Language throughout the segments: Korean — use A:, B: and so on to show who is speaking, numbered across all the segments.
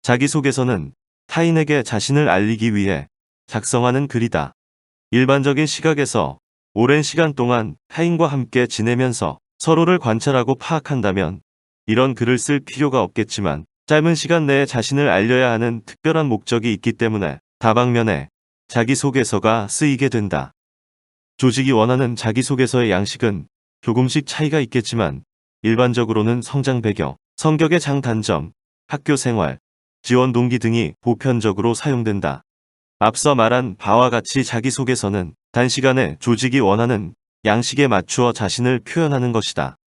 A: 자기소개서는 타인에게 자신을 알리기 위해 작성하는 글이다. 일반적인 시각에서 오랜 시간 동안 타인과 함께 지내면서 서로를 관찰하고 파악한다면 이런 글을 쓸 필요가 없겠지만, 짧은 시간 내에 자신을 알려야 하는 특별한 목적이 있기 때문에 다방면에 자기소개서가 쓰이게 된다. 조직이 원하는 자기소개서의 양식은 조금씩 차이가 있겠지만, 일반적으로는 성장 배경, 성격의 장단점, 학교 생활, 지원 동기 등이 보편적으로 사용된다. 앞서 말한 바와 같이 자기소개서는 단시간에 조직이 원하는 양식에 맞추어 자신을 표현하는 것이다.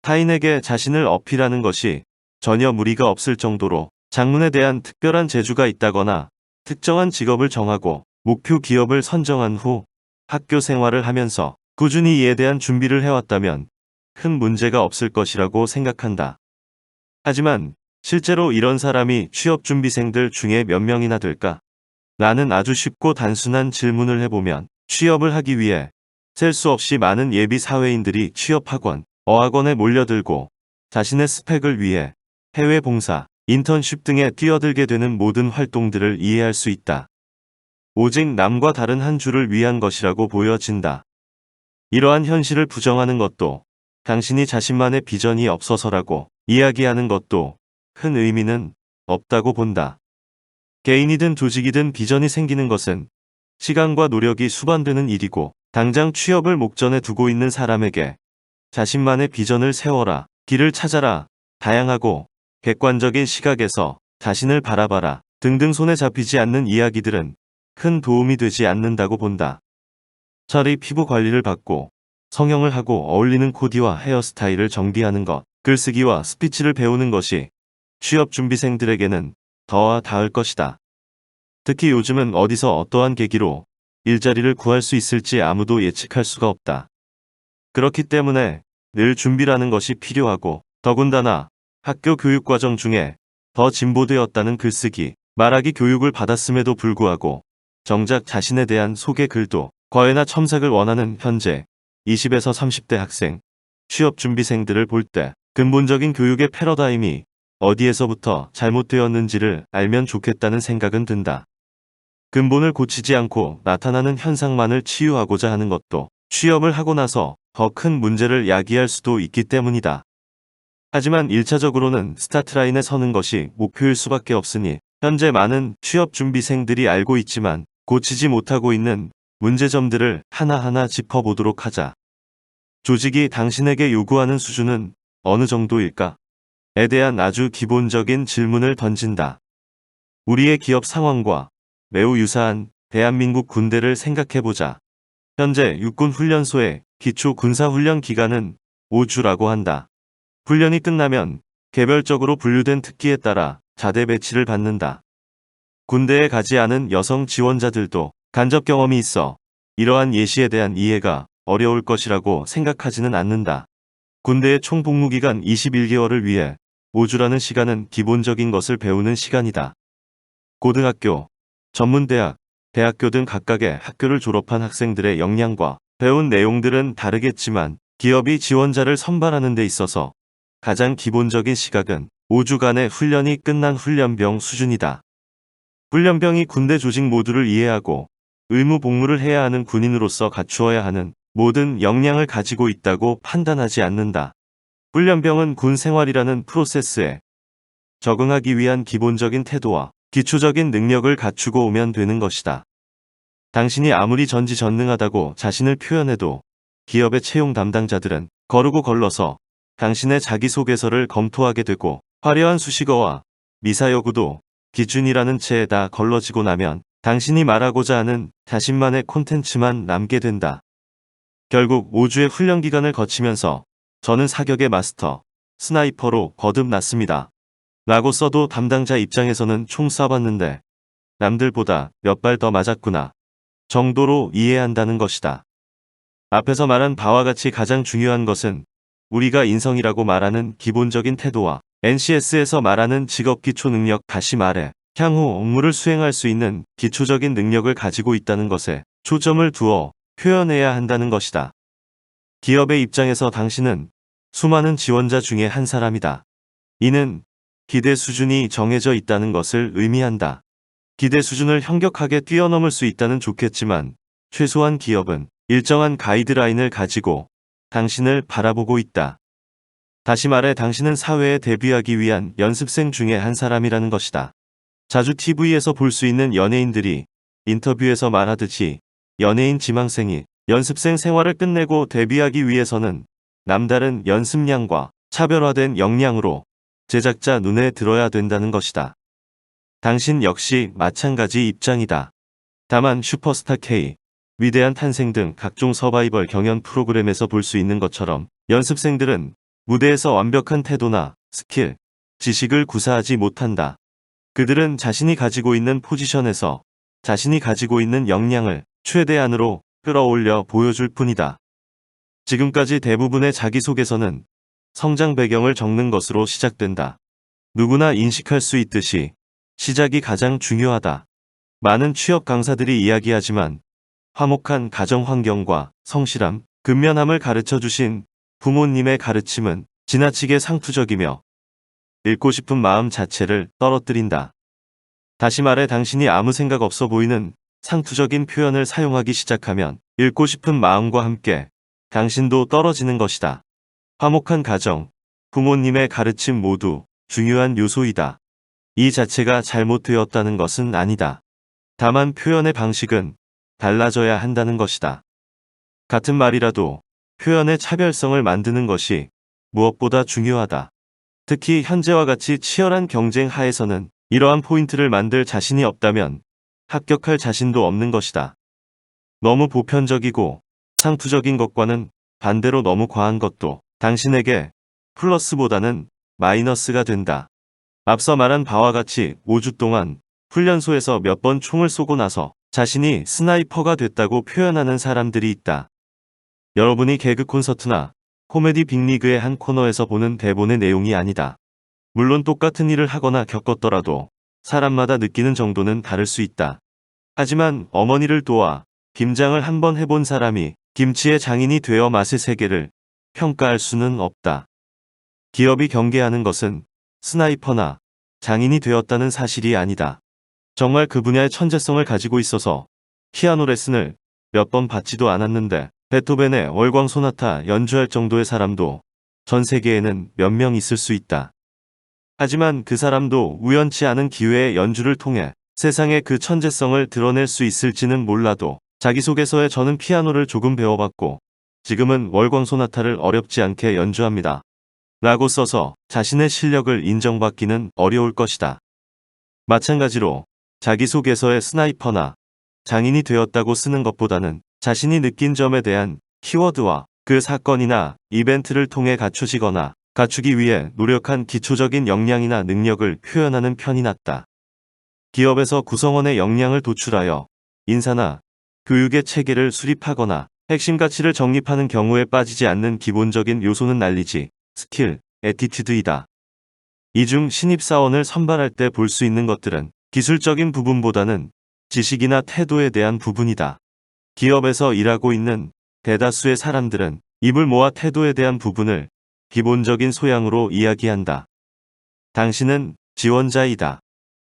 A: 타인에게 자신을 어필하는 것이 전혀 무리가 없을 정도로 장문에 대한 특별한 재주가 있다거나 특정한 직업을 정하고 목표 기업을 선정한 후 학교 생활을 하면서 꾸준히 이에 대한 준비를 해왔다면 큰 문제가 없을 것이라고 생각한다. 하지만 실제로 이런 사람이 취업준비생들 중에 몇 명이나 될까? 라는 아주 쉽고 단순한 질문을 해보면, 취업을 하기 위해 셀 수 없이 많은 예비 사회인들이 취업학원, 어학원에 몰려들고 자신의 스펙을 위해 해외 봉사, 인턴십 등에 뛰어들게 되는 모든 활동들을 이해할 수 있다. 오직 남과 다른 한 줄을 위한 것이라고 보여진다. 이러한 현실을 부정하는 것도, 당신이 자신만의 비전이 없어서라고 이야기하는 것도 큰 의미는 없다고 본다. 개인이든 조직이든 비전이 생기는 것은 시간과 노력이 수반되는 일이고, 당장 취업을 목전에 두고 있는 사람에게 자신만의 비전을 세워라, 길을 찾아라, 다양하고 객관적인 시각에서 자신을 바라봐라 등등 손에 잡히지 않는 이야기들은 큰 도움이 되지 않는다고 본다. 차라리 피부 관리를 받고 성형을 하고 어울리는 코디와 헤어스타일을 정비하는 것, 글쓰기와 스피치를 배우는 것이 취업준비생들에게는 더와 닿을 것이다. 특히 요즘은 어디서 어떠한 계기로 일자리를 구할 수 있을지 아무도 예측할 수가 없다. 그렇기 때문에 늘 준비라는 것이 필요하고, 더군다나 학교 교육과정 중에 더 진보되었다는 글쓰기, 말하기 교육을 받았음에도 불구하고 정작 자신에 대한 소개 글도 과외나 첨삭을 원하는 현재 20에서 30대 학생, 취업준비생들을 볼 때 근본적인 교육의 패러다임이 어디에서부터 잘못되었는지를 알면 좋겠다는 생각은 든다. 근본을 고치지 않고 나타나는 현상만을 치유하고자 하는 것도 취업을 하고 나서 더 큰 문제를 야기할 수도 있기 때문이다. 하지만 1차적으로는 스타트라인에 서는 것이 목표일 수밖에 없으니, 현재 많은 취업준비생들이 알고 있지만 고치지 못하고 있는 문제점들을 하나하나 짚어보도록 하자. 조직이 당신에게 요구하는 수준은 어느 정도일까? 에 대한 아주 기본적인 질문을 던진다. 우리의 기업 상황과 매우 유사한 대한민국 군대를 생각해보자. 현재 육군훈련소의 기초 군사훈련 기간은 5주라고 한다. 훈련이 끝나면 개별적으로 분류된 특기에 따라 자대 배치를 받는다. 군대에 가지 않은 여성 지원자들도 간접 경험이 있어 이러한 예시에 대한 이해가 어려울 것이라고 생각하지는 않는다. 군대의 총 복무기간 21개월을 위해 5주라는 시간은 기본적인 것을 배우는 시간이다. 고등학교, 전문대학, 대학교 등 각각의 학교를 졸업한 학생들의 역량과 배운 내용들은 다르겠지만, 기업이 지원자를 선발하는 데 있어서 가장 기본적인 시각은 5주간의 훈련이 끝난 훈련병 수준이다. 훈련병이 군대 조직 모두를 이해하고 의무 복무를 해야 하는 군인으로서 갖추어야 하는 모든 역량을 가지고 있다고 판단하지 않는다. 훈련병은 군 생활이라는 프로세스에 적응하기 위한 기본적인 태도와 기초적인 능력을 갖추고 오면 되는 것이다. 당신이 아무리 전지전능하다고 자신을 표현해도 기업의 채용 담당자들은 거르고 걸러서 당신의 자기소개서를 검토하게 되고, 화려한 수식어와 미사여구도 기준이라는 채에 다 걸러지고 나면 당신이 말하고자 하는 자신만의 콘텐츠만 남게 된다. 결국 5주의 훈련 기간을 거치면서 저는 사격의 마스터, 스나이퍼로 거듭났습니다. 라고 써도 담당자 입장에서는 총 쏴봤는데 남들보다 몇 발 더 맞았구나 정도로 이해한다는 것이다. 앞에서 말한 바와 같이 가장 중요한 것은 우리가 인성이라고 말하는 기본적인 태도와 NCS에서 말하는 직업 기초 능력, 다시 말해 향후 업무를 수행할 수 있는 기초적인 능력을 가지고 있다는 것에 초점을 두어 표현해야 한다는 것이다. 기업의 입장에서 당신은 수많은 지원자 중에 한 사람이다. 이는 기대 수준이 정해져 있다는 것을 의미한다. 기대 수준을 현격하게 뛰어넘을 수 있다는 좋겠지만 최소한 기업은 일정한 가이드라인을 가지고 당신을 바라보고 있다. 다시 말해 당신은 사회에 데뷔하기 위한 연습생 중에 한 사람이라는 것이다. 자주 TV에서 볼 수 있는 연예인들이 인터뷰에서 말하듯이 연예인 지망생이 연습생 생활을 끝내고 데뷔하기 위해서는 남다른 연습량과 차별화된 역량으로 제작자 눈에 들어야 된다는 것이다. 당신 역시 마찬가지 입장이다. 다만 슈퍼스타 K, 위대한 탄생 등 각종 서바이벌 경연 프로그램에서 볼 수 있는 것처럼 연습생들은 무대에서 완벽한 태도나 스킬, 지식을 구사하지 못한다. 그들은 자신이 가지고 있는 포지션에서 자신이 가지고 있는 역량을 최대한으로 끌어올려 보여줄 뿐이다. 지금까지 대부분의 자기소개서는 성장 배경을 적는 것으로 시작된다. 누구나 인식할 수 있듯이 시작이 가장 중요하다. 많은 취업 강사들이 이야기하지만 화목한 가정 환경과 성실함, 근면함을 가르쳐 주신 부모님의 가르침은 지나치게 상투적이며 읽고 싶은 마음 자체를 떨어뜨린다. 다시 말해 당신이 아무 생각 없어 보이는 상투적인 표현을 사용하기 시작하면 읽고 싶은 마음과 함께 당신도 떨어지는 것이다. 화목한 가정, 부모님의 가르침 모두 중요한 요소이다. 이 자체가 잘못되었다는 것은 아니다. 다만 표현의 방식은 달라져야 한다는 것이다. 같은 말이라도 표현의 차별성을 만드는 것이 무엇보다 중요하다. 특히 현재와 같이 치열한 경쟁 하에서는 이러한 포인트를 만들 자신이 없다면 합격할 자신도 없는 것이다. 너무 보편적이고 상투적인 것과는 반대로 너무 과한 것도 당신에게 플러스보다는 마이너스가 된다. 앞서 말한 바와 같이 5주 동안 훈련소에서 몇 번 총을 쏘고 나서 자신이 스나이퍼가 됐다고 표현하는 사람들이 있다. 여러분이 개그 콘서트나 코미디 빅리그의 한 코너에서 보는 대본의 내용이 아니다. 물론 똑같은 일을 하거나 겪었더라도 사람마다 느끼는 정도는 다를 수 있다. 하지만 어머니를 도와 김장을 한번 해본 사람이 김치의 장인이 되어 맛의 세계를 평가할 수는 없다. 기업이 경계하는 것은 스나이퍼나 장인이 되었다는 사실이 아니다. 정말 그 분야의 천재성을 가지고 있어서 피아노 레슨을 몇 번 받지도 않았는데 베토벤의 월광 소나타 연주할 정도의 사람도 전 세계에는 몇 명 있을 수 있다. 하지만 그 사람도 우연치 않은 기회의 연주를 통해 세상에 그 천재성을 드러낼 수 있을지는 몰라도 자기소개서에 저는 피아노를 조금 배워봤고 지금은 월광 소나타를 어렵지 않게 연주합니다. 라고 써서 자신의 실력을 인정받기는 어려울 것이다. 마찬가지로 자기소개서에 스나이퍼나 장인이 되었다고 쓰는 것보다는 자신이 느낀 점에 대한 키워드와 그 사건이나 이벤트를 통해 갖춰지거나 갖추기 위해 노력한 기초적인 역량이나 능력을 표현하는 편이 낫다. 기업에서 구성원의 역량을 도출하여 인사나 교육의 체계를 수립하거나 핵심 가치를 정립하는 경우에 빠지지 않는 기본적인 요소는 난리지, 스킬, 애티튜드이다. 이 중 신입사원을 선발할 때 볼 수 있는 것들은 기술적인 부분보다는 지식이나 태도에 대한 부분이다. 기업에서 일하고 있는 대다수의 사람들은 입을 모아 태도에 대한 부분을 기본적인 소양으로 이야기한다. 당신은 지원자이다.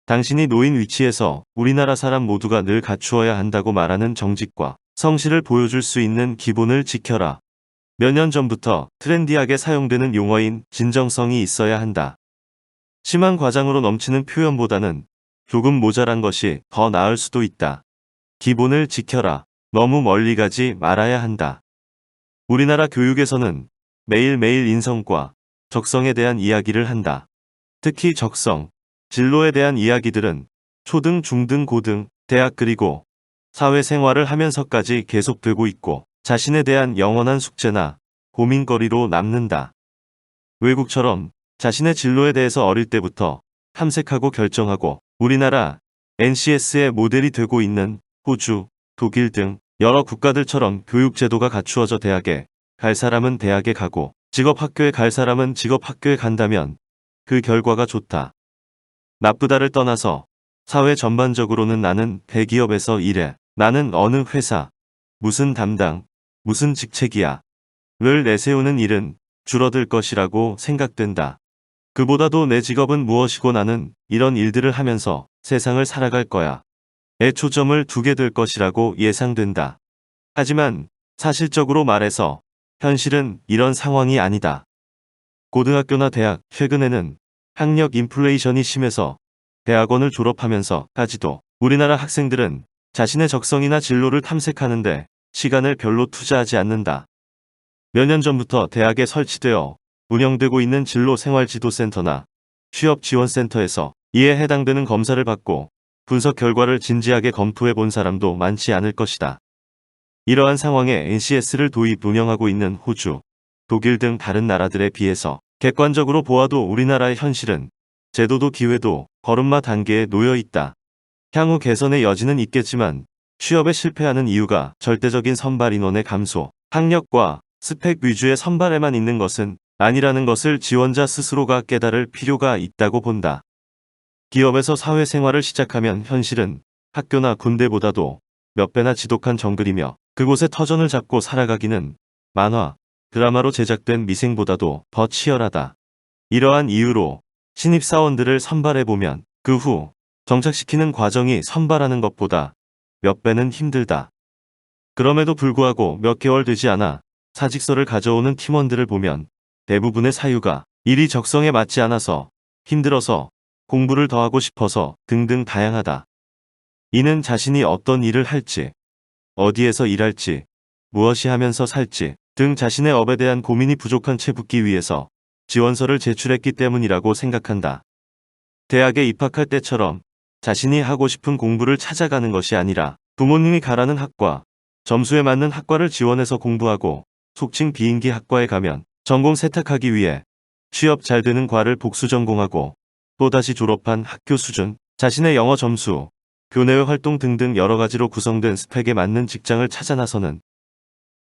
A: 당신이 놓인 위치에서 우리나라 사람 모두가 늘 갖추어야 한다고 말하는 정직과 성실을 보여줄 수 있는 기본을 지켜라. 몇 년 전부터 트렌디하게 사용되는 용어인 진정성이 있어야 한다. 심한 과장으로 넘치는 표현보다는 조금 모자란 것이 더 나을 수도 있다. 기본을 지켜라. 너무 멀리 가지 말아야 한다. 우리나라 교육에서는 매일매일 인성과 적성에 대한 이야기를 한다. 특히 적성, 진로에 대한 이야기들은 초등, 중등, 고등, 대학 그리고 사회생활을 하면서까지 계속되고 있고 자신에 대한 영원한 숙제나 고민거리로 남는다. 외국처럼 자신의 진로에 대해서 어릴 때부터 탐색하고 결정하고 우리나라 NCS의 모델이 되고 있는 호주, 독일 등 여러 국가들처럼 교육제도가 갖추어져 대학에 갈 사람은 대학에 가고 직업학교에 갈 사람은 직업학교에 간다면 그 결과가 좋다. 나쁘다를 떠나서 사회 전반적으로는 나는 대기업에서 일해. 나는 어느 회사, 무슨 담당, 무슨 직책이야. 를 내세우는 일은 줄어들 것이라고 생각된다. 그보다도 내 직업은 무엇이고 나는 이런 일들을 하면서 세상을 살아갈 거야. 에 초점을 두게 될 것이라고 예상된다. 하지만 사실적으로 말해서 현실은 이런 상황이 아니다. 고등학교나 대학, 최근에는 학력 인플레이션이 심해서 대학원을 졸업하면서까지도 우리나라 학생들은 자신의 적성이나 진로를 탐색하는데 시간을 별로 투자하지 않는다. 몇 년 전부터 대학에 설치되어 운영되고 있는 진로생활지도센터나 취업지원센터에서 이에 해당되는 검사를 받고 분석 결과를 진지하게 검토해 본 사람도 많지 않을 것이다. 이러한 상황에 NCS를 도입 운영하고 있는 호주, 독일 등 다른 나라들에 비해서 객관적으로 보아도 우리나라의 현실은 제도도 기회도 걸음마 단계에 놓여 있다. 향후 개선의 여지는 있겠지만 취업에 실패하는 이유가 절대적인 선발 인원의 감소, 학력과 스펙 위주의 선발에만 있는 것은 아니라는 것을 지원자 스스로가 깨달을 필요가 있다고 본다. 기업에서 사회생활을 시작하면 현실은 학교나 군대보다도 몇 배나 지독한 정글이며 그곳에 터전을 잡고 살아가기는 만화, 드라마로 제작된 미생보다도 더 치열하다. 이러한 이유로 신입사원들을 선발해보면 그 후 정착시키는 과정이 선발하는 것보다 몇 배는 힘들다. 그럼에도 불구하고 몇 개월 되지 않아 사직서를 가져오는 팀원들을 보면 대부분의 사유가 일이 적성에 맞지 않아서 힘들어서 공부를 더 하고 싶어서 등등 다양하다. 이는 자신이 어떤 일을 할지, 어디에서 일할지, 무엇이 하면서 살지 등 자신의 업에 대한 고민이 부족한 채 붙기 위해서 지원서를 제출했기 때문이라고 생각한다. 대학에 입학할 때처럼 자신이 하고 싶은 공부를 찾아가는 것이 아니라 부모님이 가라는 학과, 점수에 맞는 학과를 지원해서 공부하고 속칭 비인기 학과에 가면 전공 세탁하기 위해 취업 잘 되는 과를 복수 전공하고 또다시 졸업한 학교 수준, 자신의 영어 점수, 교내외 활동 등등 여러 가지로 구성된 스펙에 맞는 직장을 찾아 나서는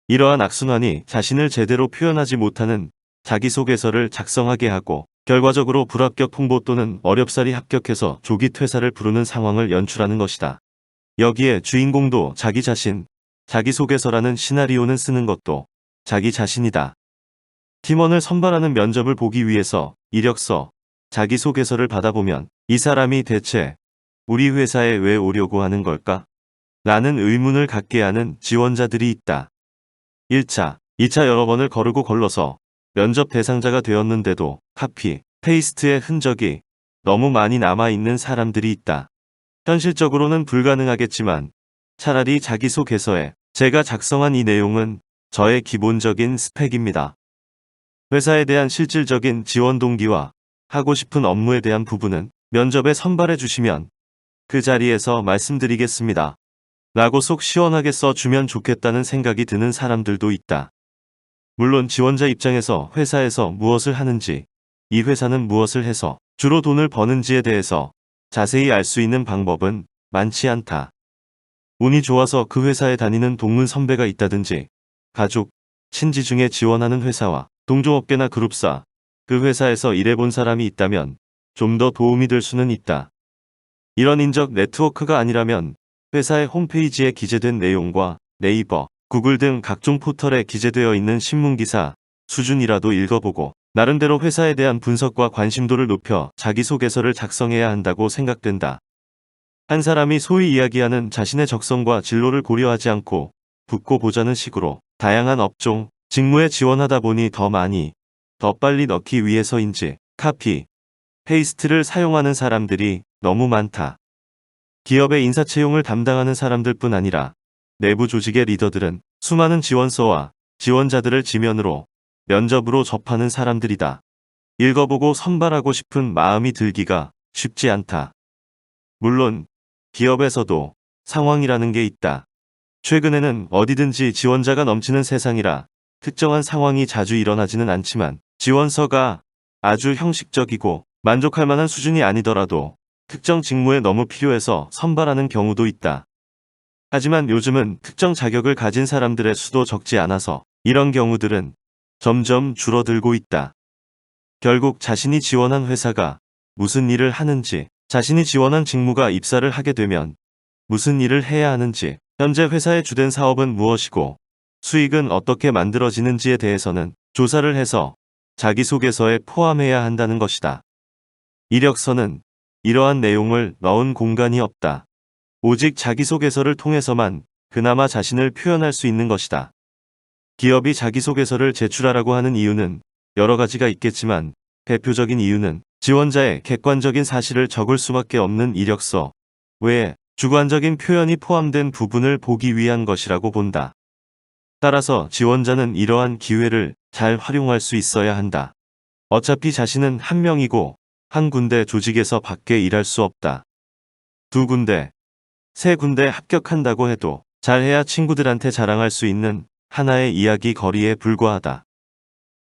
A: 이러한 악순환이 자신을 제대로 표현하지 못하는 자기소개서를 작성하게 하고 결과적으로 불합격 통보 또는 어렵사리 합격해서 조기 퇴사를 부르는 상황을 연출하는 것이다. 여기에 주인공도 자기 자신, 자기소개서라는 시나리오는 쓰는 것도 자기 자신이다. 팀원을 선발하는 면접을 보기 위해서 이력서, 자기소개서를 받아보면 이 사람이 대체 우리 회사에 왜 오려고 하는 걸까? 라는 의문을 갖게 하는 지원자들이 있다. 1차, 2차 여러 번을 거르고 걸러서 면접 대상자가 되었는데도 카피, 페이스트의 흔적이 너무 많이 남아있는 사람들이 있다. 현실적으로는 불가능하겠지만 차라리 자기소개서에 제가 작성한 이 내용은 저의 기본적인 스펙입니다. 회사에 대한 실질적인 지원 동기와 하고 싶은 업무에 대한 부분은 면접에 선발해 주시면 그 자리에서 말씀드리겠습니다. 라고 속 시원하게 써주면 좋겠다는 생각이 드는 사람들도 있다. 물론 지원자 입장에서 회사에서 무엇을 하는지, 이 회사는 무엇을 해서 주로 돈을 버는지에 대해서 자세히 알 수 있는 방법은 많지 않다. 운이 좋아서 그 회사에 다니는 동문 선배가 있다든지 가족, 친지 중에 지원하는 회사와 동종업계나 그룹사, 그 회사에서 일해본 사람이 있다면 좀 더 도움이 될 수는 있다. 이런 인적 네트워크가 아니라면 회사의 홈페이지에 기재된 내용과 네이버, 구글 등 각종 포털에 기재되어 있는 신문기사 수준이라도 읽어보고 나름대로 회사에 대한 분석과 관심도를 높여 자기소개서를 작성해야 한다고 생각된다. 한 사람이 소위 이야기하는 자신의 적성과 진로를 고려하지 않고 붙고 보자는 식으로 다양한 업종, 직무에 지원하다 보니 더 많이, 더 빨리 넣기 위해서인지 카피, 페이스트를 사용하는 사람들이 너무 많다. 기업의 인사채용을 담당하는 사람들뿐 아니라 내부 조직의 리더들은 수많은 지원서와 지원자들을 지면으로 면접으로 접하는 사람들이다. 읽어보고 선발하고 싶은 마음이 들기가 쉽지 않다. 물론 기업에서도 상황이라는 게 있다. 최근에는 어디든지 지원자가 넘치는 세상이라 특정한 상황이 자주 일어나지는 않지만 지원서가 아주 형식적이고 만족할 만한 수준이 아니더라도 특정 직무에 너무 필요해서 선발하는 경우도 있다. 하지만 요즘은 특정 자격을 가진 사람들의 수도 적지 않아서 이런 경우들은 점점 줄어들고 있다. 결국 자신이 지원한 회사가 무슨 일을 하는지, 자신이 지원한 직무가 입사를 하게 되면 무슨 일을 해야 하는지, 현재 회사의 주된 사업은 무엇이고 수익은 어떻게 만들어지는지에 대해서는 조사를 해서 자기소개서에 포함해야 한다는 것이다. 이력서는 이러한 내용을 넣은 공간이 없다. 오직 자기소개서를 통해서만 그나마 자신을 표현할 수 있는 것이다. 기업이 자기소개서를 제출하라고 하는 이유는 여러 가지가 있겠지만 대표적인 이유는 지원자의 객관적인 사실을 적을 수밖에 없는 이력서 외에 주관적인 표현이 포함된 부분을 보기 위한 것이라고 본다. 따라서 지원자는 이러한 기회를 잘 활용할 수 있어야 한다. 어차피 자신은 한 명이고 한 군데 조직에서 밖에 일할 수 없다. 두 군데, 세 군데 합격한다고 해도 잘해야 친구들한테 자랑할 수 있는 하나의 이야기 거리에 불과하다.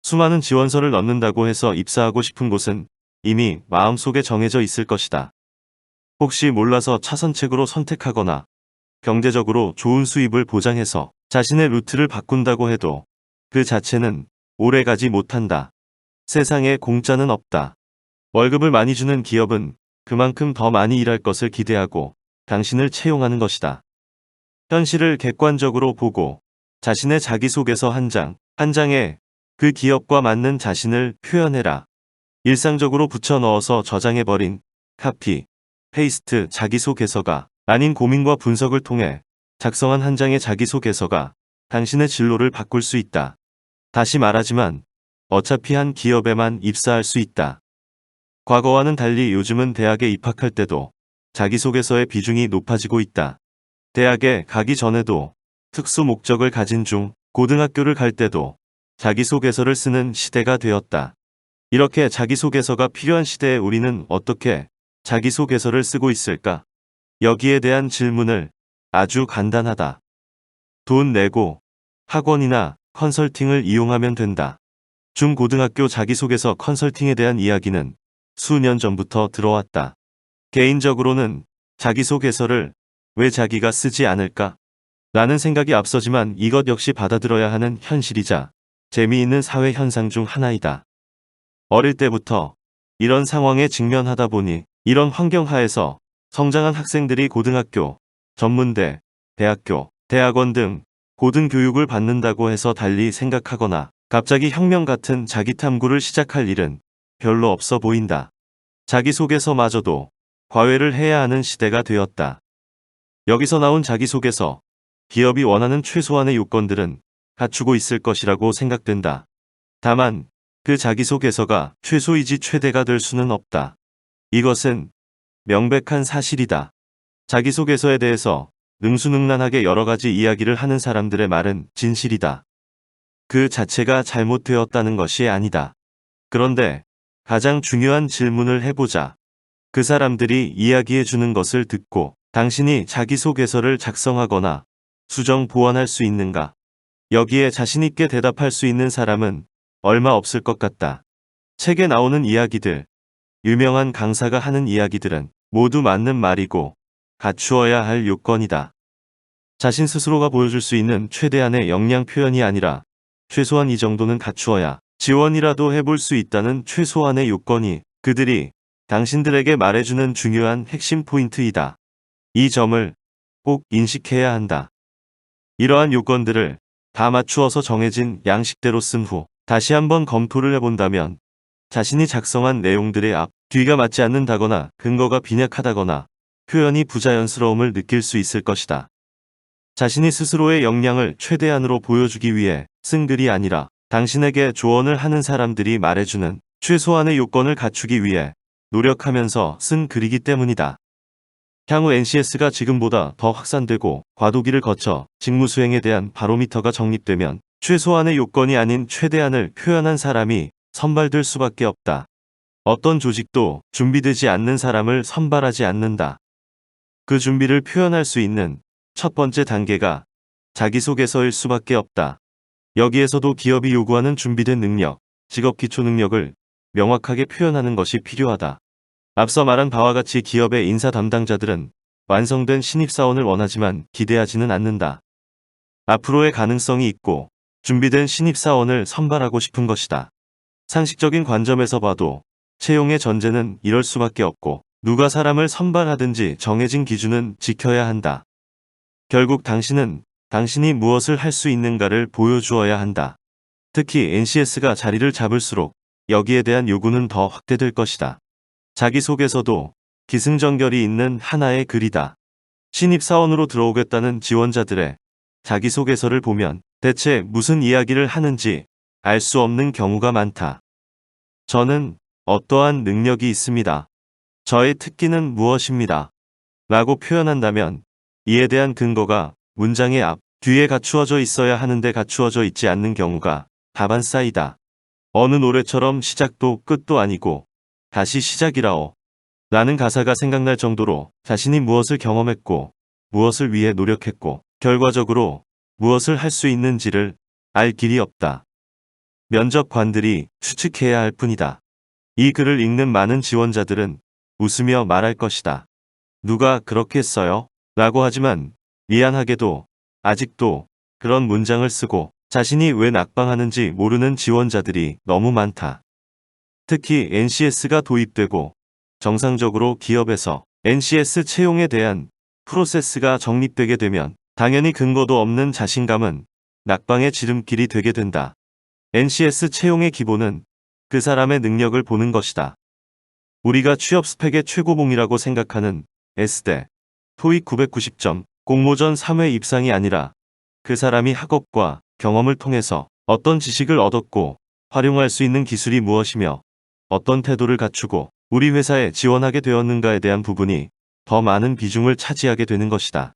A: 수많은 지원서를 넣는다고 해서 입사하고 싶은 곳은 이미 마음속에 정해져 있을 것이다. 혹시 몰라서 차선책으로 선택하거나 경제적으로 좋은 수입을 보장해서 자신의 루트를 바꾼다고 해도 그 자체는 오래가지 못한다. 세상에 공짜는 없다. 월급을 많이 주는 기업은 그만큼 더 많이 일할 것을 기대하고 당신을 채용하는 것이다. 현실을 객관적으로 보고 자신의 자기소개서 한 장, 한 장에 그 기업과 맞는 자신을 표현해라. 일상적으로 붙여 넣어서 저장해버린 카피, 페이스트 자기소개서가 아닌 고민과 분석을 통해 작성한 한 장의 자기소개서가 당신의 진로를 바꿀 수 있다. 다시 말하지만 어차피 한 기업에만 입사할 수 있다. 과거와는 달리 요즘은 대학에 입학할 때도 자기소개서의 비중이 높아지고 있다. 대학에 가기 전에도 특수 목적을 가진 중 고등학교를 갈 때도 자기소개서를 쓰는 시대가 되었다. 이렇게 자기소개서가 필요한 시대에 우리는 어떻게 자기소개서를 쓰고 있을까? 여기에 대한 질문을 아주 간단하다. 돈 내고 학원이나 컨설팅을 이용하면 된다. 중고등학교 자기소개서 컨설팅에 대한 이야기는 수년 전부터 들어왔다. 개인적으로는 자기소개서를 왜 자기가 쓰지 않을까? 라는 생각이 앞서지만 이것 역시 받아들여야 하는 현실이자 재미있는 사회 현상 중 하나이다. 어릴 때부터 이런 상황에 직면하다 보니 이런 환경 하에서 성장한 학생들이 고등학교, 전문대, 대학교, 대학원 등 고등교육을 받는다고 해서 달리 생각하거나 갑자기 혁명 같은 자기 탐구를 시작할 일은 별로 없어 보인다. 자기소개서마저도 과외를 해야 하는 시대가 되었다. 여기서 나온 자기소개서, 기업이 원하는 최소한의 요건들은 갖추고 있을 것이라고 생각된다. 다만 그 자기소개서가 최소이지 최대가 될 수는 없다. 이것은 명백한 사실이다. 자기소개서에 대해서 능수능란하게 여러 가지 이야기를 하는 사람들의 말은 진실이다. 그 자체가 잘못되었다는 것이 아니다. 그런데 가장 중요한 질문을 해보자. 그 사람들이 이야기해 주는 것을 듣고 당신이 자기소개서를 작성하거나 수정 보완할 수 있는가? 여기에 자신있게 대답할 수 있는 사람은 얼마 없을 것 같다. 책에 나오는 이야기들, 유명한 강사가 하는 이야기들은 모두 맞는 말이고 갖추어야 할 요건이다. 자신 스스로가 보여줄 수 있는 최대한의 역량 표현이 아니라 최소한 이 정도는 갖추어야 지원이라도 해볼 수 있다는 최소한의 요건이 그들이 당신들에게 말해주는 중요한 핵심 포인트이다. 이 점을 꼭 인식해야 한다. 이러한 요건들을 다 맞추어서 정해진 양식대로 쓴 후 다시 한번 검토를 해본다면 자신이 작성한 내용들의 앞, 뒤가 맞지 않는다거나 근거가 빈약하다거나 표현이 부자연스러움을 느낄 수 있을 것이다. 자신이 스스로의 역량을 최대한으로 보여주기 위해 쓴 글이 아니라 당신에게 조언을 하는 사람들이 말해주는 최소한의 요건을 갖추기 위해 노력하면서 쓴 글이기 때문이다. 향후 NCS가 지금보다 더 확산되고 과도기를 거쳐 직무 수행에 대한 바로미터가 정립되면 최소한의 요건이 아닌 최대한을 표현한 사람이 선발될 수밖에 없다. 어떤 조직도 준비되지 않는 사람을 선발하지 않는다. 그 준비를 표현할 수 있는 첫 번째 단계가 자기소개서일 수밖에 없다. 여기에서도 기업이 요구하는 준비된 능력, 직업 기초 능력을 명확하게 표현하는 것이 필요하다. 앞서 말한 바와 같이 기업의 인사 담당자들은 완성된 신입사원을 원하지만 기대하지는 않는다. 앞으로의 가능성이 있고 준비된 신입사원을 선발하고 싶은 것이다. 상식적인 관점에서 봐도 채용의 전제는 이럴 수밖에 없고 누가 사람을 선발하든지 정해진 기준은 지켜야 한다. 결국 당신은 당신이 무엇을 할 수 있는가를 보여주어야 한다. 특히 NCS가 자리를 잡을수록 여기에 대한 요구는 더 확대될 것이다. 자기소개서도 기승전결이 있는 하나의 글이다. 신입사원으로 들어오겠다는 지원자들의 자기소개서를 보면 대체 무슨 이야기를 하는지 알 수 없는 경우가 많다. 저는 어떠한 능력이 있습니다. 저의 특기는 무엇입니다. 라고 표현한다면 이에 대한 근거가 문장의 앞, 뒤에 갖추어져 있어야 하는데 갖추어져 있지 않는 경우가 다반사이다. 어느 노래처럼 시작도 끝도 아니고 다시 시작이라오. 라는 가사가 생각날 정도로 자신이 무엇을 경험했고 무엇을 위해 노력했고 결과적으로 무엇을 할 수 있는지를 알 길이 없다. 면접관들이 추측해야 할 뿐이다. 이 글을 읽는 많은 지원자들은 웃으며 말할 것이다. 누가 그렇게 써요? 라고 하지만 미안하게도 아직도 그런 문장을 쓰고 자신이 왜 낙방하는지 모르는 지원자들이 너무 많다. 특히 NCS가 도입되고 정상적으로 기업에서 NCS 채용에 대한 프로세스가 정립되게 되면 당연히 근거도 없는 자신감은 낙방의 지름길이 되게 된다. NCS 채용의 기본은 그 사람의 능력을 보는 것이다. 우리가 취업 스펙의 최고봉이라고 생각하는 S대, 토익 990점, 공모전 3회 입상이 아니라 그 사람이 학업과 경험을 통해서 어떤 지식을 얻었고 활용할 수 있는 기술이 무엇이며 어떤 태도를 갖추고 우리 회사에 지원하게 되었는가에 대한 부분이 더 많은 비중을 차지하게 되는 것이다.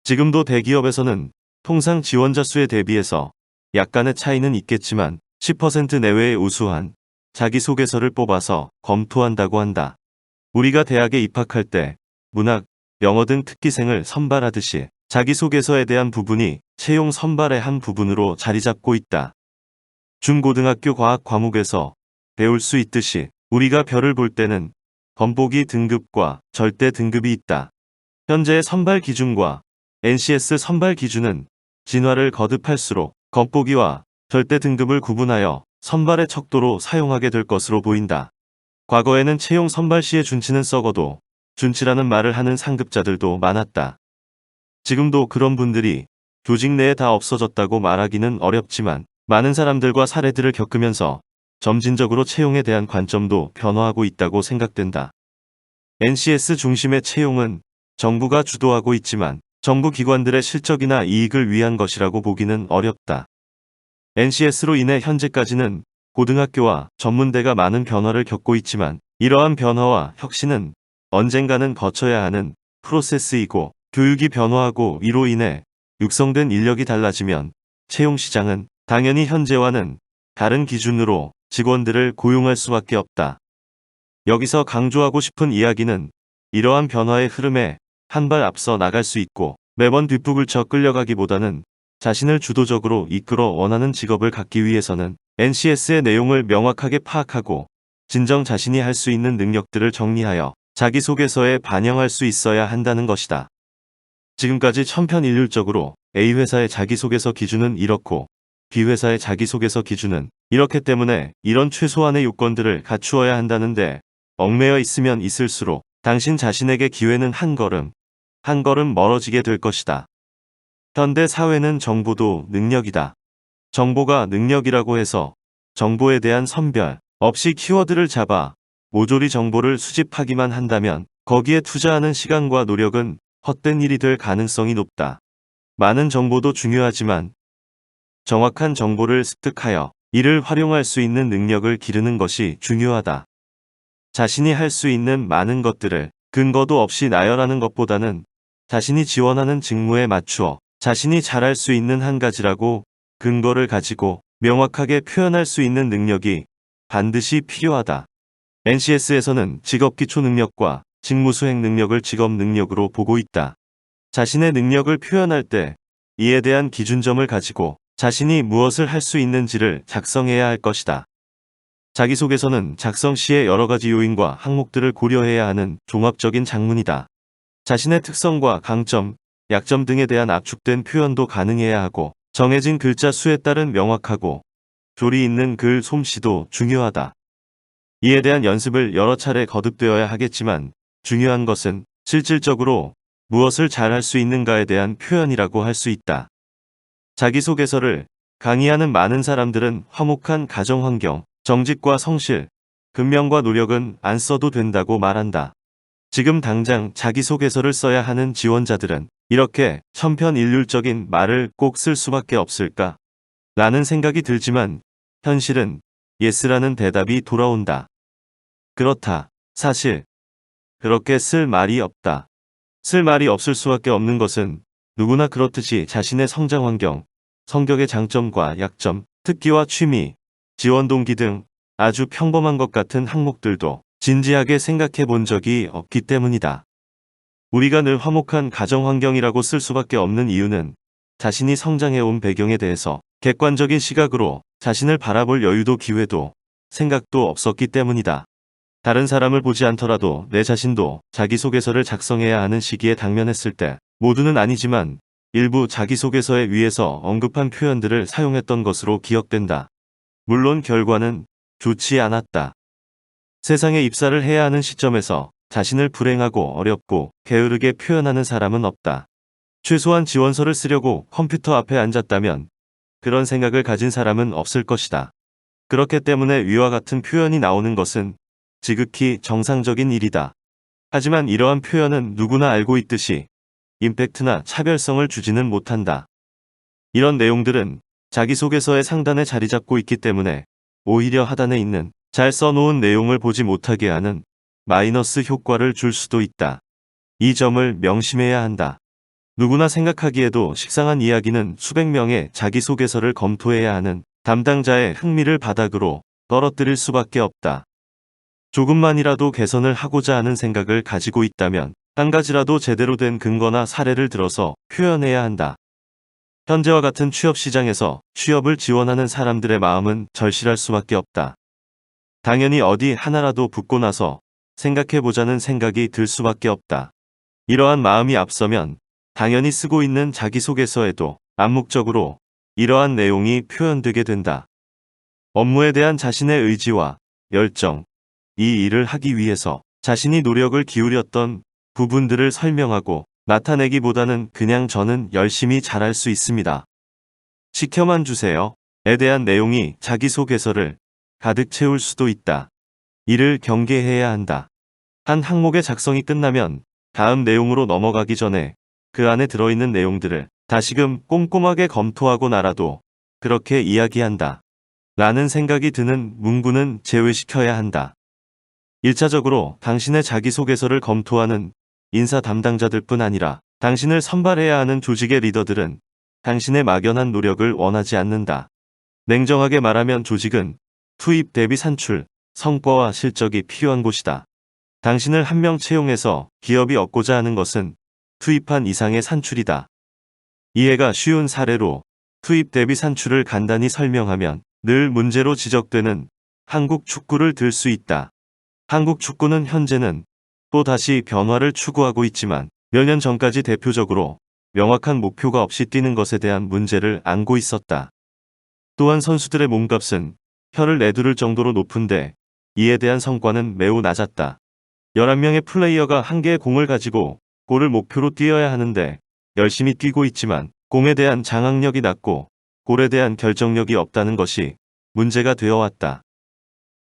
A: 지금도 대기업에서는 통상 지원자 수에 대비해서 약간의 차이는 있겠지만 10% 내외의 우수한 자기소개서를 뽑아서 검토한다고 한다. 우리가 대학에 입학할 때 문학, 영어 등 특기생을 선발하듯이 자기소개서에 대한 부분이 채용 선발의 한 부분으로 자리 잡고 있다. 중고등학교 과학 과목에서 배울 수 있듯이 우리가 별을 볼 때는 건보기 등급과 절대 등급이 있다. 현재의 선발 기준과 NCS 선발 기준은 진화를 거듭할수록 건보기와 절대 등급을 구분하여 선발의 척도로 사용하게 될 것으로 보인다. 과거에는 채용 선발 시에 준치는 썩어도 준치라는 말을 하는 상급자들도 많았다. 지금도 그런 분들이 조직 내에 다 없어졌다고 말하기는 어렵지만 많은 사람들과 사례들을 겪으면서 점진적으로 채용에 대한 관점도 변화하고 있다고 생각된다. NCS 중심의 채용은 정부가 주도하고 있지만 정부 기관들의 실적이나 이익을 위한 것이라고 보기는 어렵다. NCS로 인해 현재까지는 고등학교와 전문대가 많은 변화를 겪고 있지만 이러한 변화와 혁신은 언젠가는 거쳐야 하는 프로세스이고 교육이 변화하고 이로 인해 육성된 인력이 달라지면 채용 시장은 당연히 현재와는 다른 기준으로 직원들을 고용할 수밖에 없다. 여기서 강조하고 싶은 이야기는 이러한 변화의 흐름에 한 발 앞서 나갈 수 있고 매번 뒷북을 쳐 끌려가기보다는 자신을 주도적으로 이끌어 원하는 직업을 갖기 위해서는 NCS의 내용을 명확하게 파악하고 진정 자신이 할 수 있는 능력들을 정리하여 자기소개서에 반영할 수 있어야 한다는 것이다. 지금까지 천편일률적으로 A회사의 자기소개서 기준은 이렇고 B회사의 자기소개서 기준은 이렇기 때문에 이런 최소한의 요건들을 갖추어야 한다는데 얽매여 있으면 있을수록 당신 자신에게 기회는 한 걸음 멀어지게 될 것이다. 현대 사회는 정보도 능력이다. 정보가 능력이라고 해서 정보에 대한 선별 없이 키워드를 잡아 모조리 정보를 수집하기만 한다면 거기에 투자하는 시간과 노력은 헛된 일이 될 가능성이 높다. 많은 정보도 중요하지만 정확한 정보를 습득하여 이를 활용할 수 있는 능력을 기르는 것이 중요하다. 자신이 할 수 있는 많은 것들을 근거도 없이 나열하는 것보다는 자신이 지원하는 직무에 맞추어 자신이 잘할 수 있는 한 가지라고 근거를 가지고 명확하게 표현할 수 있는 능력이 반드시 필요하다. NCS에서는 직업기초 능력과 직무수행 능력을 직업 능력으로 보고 있다. 자신의 능력을 표현할 때 이에 대한 기준점을 가지고 자신이 무엇을 할 수 있는지를 작성해야 할 것이다. 자기소개서는 작성 시에 여러 가지 요인과 항목들을 고려해야 하는 종합적인 장문이다. 자신의 특성과 강점, 약점 등에 대한 압축된 표현도 가능해야 하고 정해진 글자 수에 따른 명확하고 조리 있는 글 솜씨도 중요하다. 이에 대한 연습을 여러 차례 거듭되어야 하겠지만 중요한 것은 실질적으로 무엇을 잘할 수 있는가에 대한 표현이라고 할 수 있다. 자기소개서를 강의하는 많은 사람들은 화목한 가정환경, 정직과 성실, 근면과 노력은 안 써도 된다고 말한다. 지금 당장 자기소개서를 써야 하는 지원자들은 이렇게 천편일률적인 말을 꼭 쓸 수밖에 없을까? 라는 생각이 들지만 현실은 예스라는 대답이 돌아온다. 그렇다. 사실 그렇게 쓸 말이 없다. 쓸 말이 없을 수밖에 없는 것은 누구나 그렇듯이 자신의 성장 환경, 성격의 장점과 약점, 특기와 취미, 지원 동기 등 아주 평범한 것 같은 항목들도 진지하게 생각해 본 적이 없기 때문이다. 우리가 늘 화목한 가정 환경이라고 쓸 수밖에 없는 이유는 자신이 성장해온 배경에 대해서 객관적인 시각으로 자신을 바라볼 여유도 기회도 생각도 없었기 때문이다. 다른 사람을 보지 않더라도 내 자신도 자기소개서를 작성해야 하는 시기에 당면했을 때 모두는 아니지만 일부 자기소개서에 위에서 언급한 표현들을 사용했던 것으로 기억된다. 물론 결과는 좋지 않았다. 세상에 입사를 해야 하는 시점에서 자신을 불행하고 어렵고 게으르게 표현하는 사람은 없다. 최소한 지원서를 쓰려고 컴퓨터 앞에 앉았다면 그런 생각을 가진 사람은 없을 것이다. 그렇기 때문에 위와 같은 표현이 나오는 것은 지극히 정상적인 일이다. 하지만 이러한 표현은 누구나 알고 있듯이 임팩트나 차별성을 주지는 못한다. 이런 내용들은 자기소개서의 상단에 자리 잡고 있기 때문에 오히려 하단에 있는 잘 써놓은 내용을 보지 못하게 하는 마이너스 효과를 줄 수도 있다. 이 점을 명심해야 한다. 누구나 생각하기에도 식상한 이야기는 수백 명의 자기소개서를 검토해야 하는 담당자의 흥미를 바닥으로 떨어뜨릴 수밖에 없다. 조금만이라도 개선을 하고자 하는 생각을 가지고 있다면 한 가지라도 제대로 된 근거나 사례를 들어서 표현해야 한다. 현재와 같은 취업 시장에서 취업을 지원하는 사람들의 마음은 절실할 수밖에 없다. 당연히 어디 하나라도 붙고 나서 생각해보자는 생각이 들 수밖에 없다. 이러한 마음이 앞서면 당연히 쓰고 있는 자기소개서에도 암묵적으로 이러한 내용이 표현되게 된다. 업무에 대한 자신의 의지와 열정, 이 일을 하기 위해서 자신이 노력을 기울였던 부분들을 설명하고 나타내기보다는 그냥 저는 열심히 잘할 수 있습니다. 시켜만 주세요. 에 대한 내용이 자기소개서를 가득 채울 수도 있다. 이를 경계해야 한다. 한 항목의 작성이 끝나면 다음 내용으로 넘어가기 전에 그 안에 들어있는 내용들을 다시금 꼼꼼하게 검토하고 나라도 그렇게 이야기한다. 라는 생각이 드는 문구는 제외시켜야 한다. 1차적으로 당신의 자기소개서를 검토하는 인사 담당자들 뿐 아니라 당신을 선발해야 하는 조직의 리더들은 당신의 막연한 노력을 원하지 않는다. 냉정하게 말하면 조직은 투입 대비 산출, 성과와 실적이 필요한 곳이다. 당신을 한 명 채용해서 기업이 얻고자 하는 것은 투입한 이상의 산출이다. 이해가 쉬운 사례로 투입 대비 산출을 간단히 설명하면 늘 문제로 지적되는 한국 축구를 들 수 있다. 한국 축구는 현재는 또 다시 변화를 추구하고 있지만 몇 년 전까지 대표적으로 명확한 목표가 없이 뛰는 것에 대한 문제를 안고 있었다. 또한 선수들의 몸값은 혀를 내두를 정도로 높은데 이에 대한 성과는 매우 낮았다. 11명의 플레이어가 한 개의 공을 가지고 골을 목표로 뛰어야 하는데 열심히 뛰고 있지만 공에 대한 장악력이 낮고 골에 대한 결정력이 없다는 것이 문제가 되어 왔다.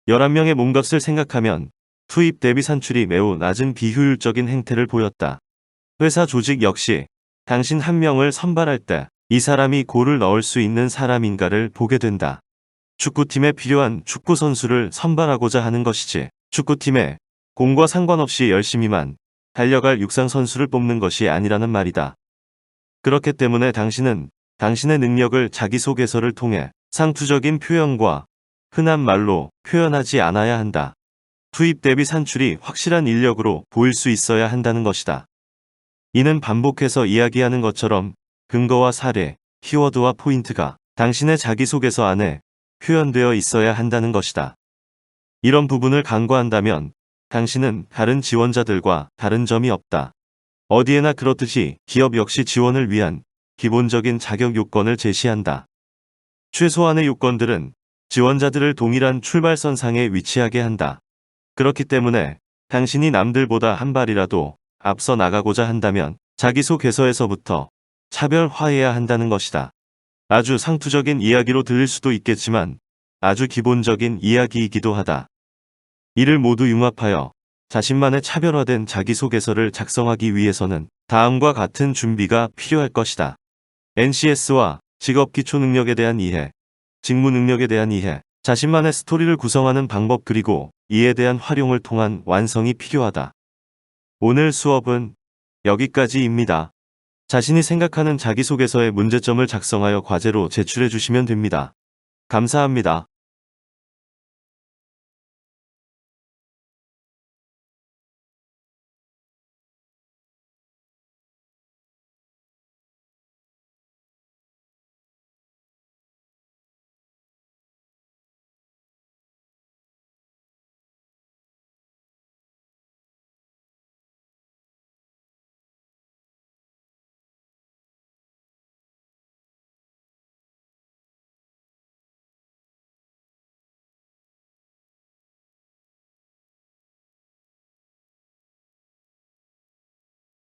A: 11명의 몸값을 생각하면 투입 대비 산출이 매우 낮은 비효율적인 행태를 보였다. 회사 조직 역시 당신 한 명을 선발할 때 이 사람이 골을 넣을 수 있는 사람인가를 보게 된다. 축구팀에 필요한 축구 선수를 선발하고자 하는 것이지 축구팀에 공과 상관없이 열심히만 달려갈 육상 선수를 뽑는 것이 아니라는 말이다. 그렇기 때문에 당신은 당신의 능력을 자기소개서를 통해 상투적인 표현과 흔한 말로 표현하지 않아야 한다. 투입 대비 산출이 확실한 인력으로 보일 수 있어야 한다는 것이다. 이는 반복해서 이야기하는 것처럼 근거와 사례, 키워드와 포인트가 당신의 자기소개서 안에 표현되어 있어야 한다는 것이다. 이런 부분을 간과한다면 당신은 다른 지원자들과 다른 점이 없다. 어디에나 그렇듯이 기업 역시 지원을 위한 기본적인 자격 요건을 제시한다. 최소한의 요건들은 지원자들을 동일한 출발선상에 위치하게 한다. 그렇기 때문에 당신이 남들보다 한 발이라도 앞서 나가고자 한다면 자기소개서에서부터 차별화해야 한다는 것이다. 아주 상투적인 이야기로 들릴 수도 있겠지만 아주 기본적인 이야기이기도 하다. 이를 모두 융합하여 자신만의 차별화된 자기소개서를 작성하기 위해서는 다음과 같은 준비가 필요할 것이다. NCS와 직업 기초 능력에 대한 이해, 직무 능력에 대한 이해, 자신만의 스토리를 구성하는 방법 그리고 이에 대한 활용을 통한 완성이 필요하다. 오늘 수업은 여기까지입니다. 자신이 생각하는 자기소개서의 문제점을 작성하여 과제로 제출해 주시면 됩니다. 감사합니다.